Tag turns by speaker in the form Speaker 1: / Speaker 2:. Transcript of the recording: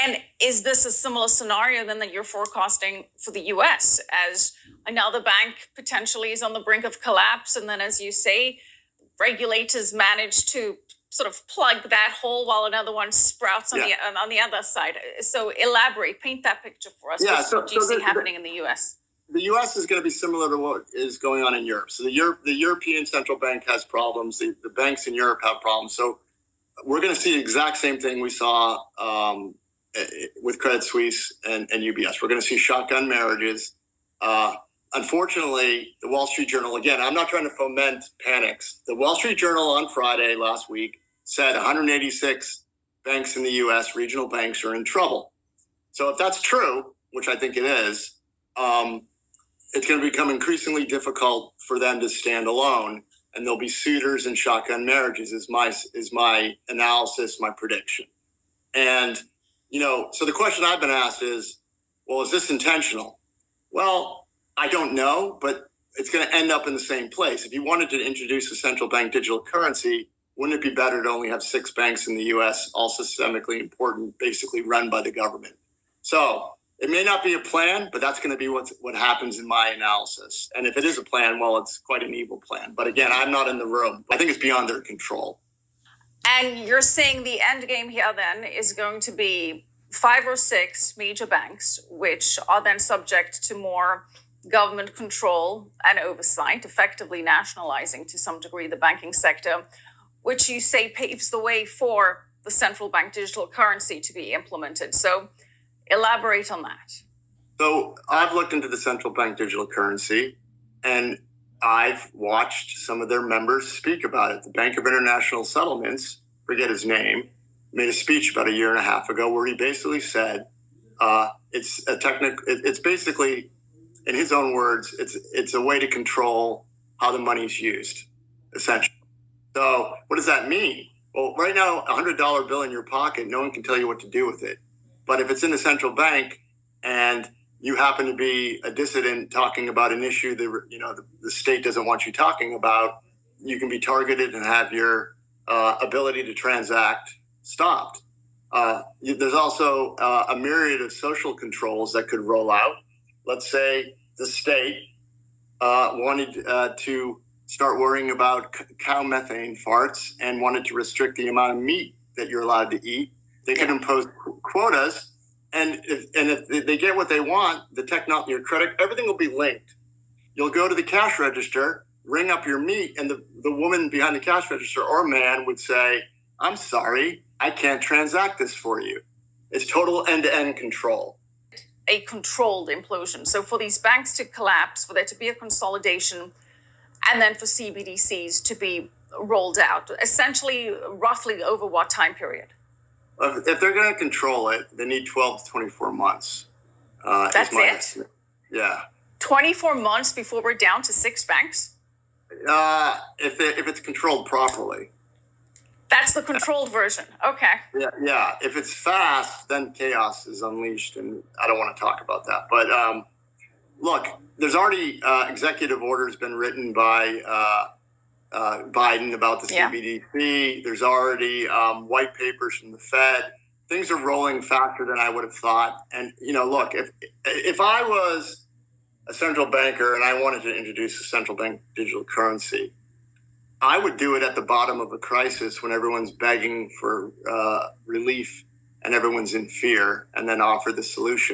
Speaker 1: And is this a similar scenario then that you're forecasting for the US, as another bank potentially is on the brink of collapse, and then, as you say, regulators manage to sort of plug that hole while another one sprouts on the other side? So elaborate, paint that picture for us. What do you see happening in the US?
Speaker 2: The U.S. is going to be similar to what is going on in Europe. So the European Central Bank has problems. The banks in Europe have problems. So we're going to see the exact same thing we saw with Credit Suisse and UBS. We're going to see shotgun marriages. Unfortunately, the Wall Street Journal, again, I'm not trying to foment panics. The Wall Street Journal on Friday last week said 186 banks in the U.S., regional banks, are in trouble. So if that's true, which I think it is, it's going to become increasingly difficult for them to stand alone, and there'll be suitors and shotgun marriages is my analysis, my prediction. And, so the question I've been asked is, well, is this intentional? Well, I don't know, but it's going to end up in the same place. If you wanted to introduce a central bank digital currency, wouldn't it be better to only have 6 banks in the U.S., all systemically important, basically run by the government? So it may not be a plan, but that's going to be what happens in my analysis. And if it is a plan, well, it's quite an evil plan. But again, I'm not in the room. I think it's beyond their control.
Speaker 1: And you're saying the end game here then is going to be 5 or 6 major banks, which are then subject to more government control and oversight, effectively nationalizing to some degree the banking sector, which you say paves the way for the central bank digital currency to be implemented. So elaborate on that.
Speaker 2: So I've looked into the central bank digital currency, and I've watched some of their members speak about it. The Bank of International Settlements, forget his name, made a speech about a year and a half ago where he basically said it's basically, in his own words, it's a way to control how the money's used, essentially. So what does that mean? Well, right now, a $100 bill in your pocket, no one can tell you what to do with it. But if it's in the central bank and you happen to be a dissident talking about an issue that the state doesn't want you talking about, you can be targeted and have your ability to transact stopped. There's also a myriad of social controls that could roll out. Let's say the state wanted to start worrying about cow methane farts and wanted to restrict the amount of meat that you're allowed to eat. They could impose quotas, and if they get what they want, your credit, everything will be linked. You'll go to the cash register, ring up your meat, and the woman behind the cash register or man would say, "I'm sorry, I can't transact this for you." It's total end-to-end control.
Speaker 1: A controlled implosion. So for these banks to collapse, for there to be a consolidation, and then for CBDCs to be rolled out, essentially, roughly over what time period?
Speaker 2: If they're going to control it, they need 12 to 24 months.
Speaker 1: That's it?
Speaker 2: Estimate. Yeah.
Speaker 1: 24 months before we're down to 6 banks?
Speaker 2: If it's controlled properly.
Speaker 1: That's the controlled version. Okay.
Speaker 2: Yeah. If it's fast, then chaos is unleashed, and I don't want to talk about that. But look, there's already executive orders been written by Biden about the CBDC. There's already white papers from the Fed. Things are rolling faster than I would have thought. And look, if I was a central banker and I wanted to introduce a central bank digital currency, I would do it at the bottom of a crisis when everyone's begging for relief and everyone's in fear, and then offer the solution.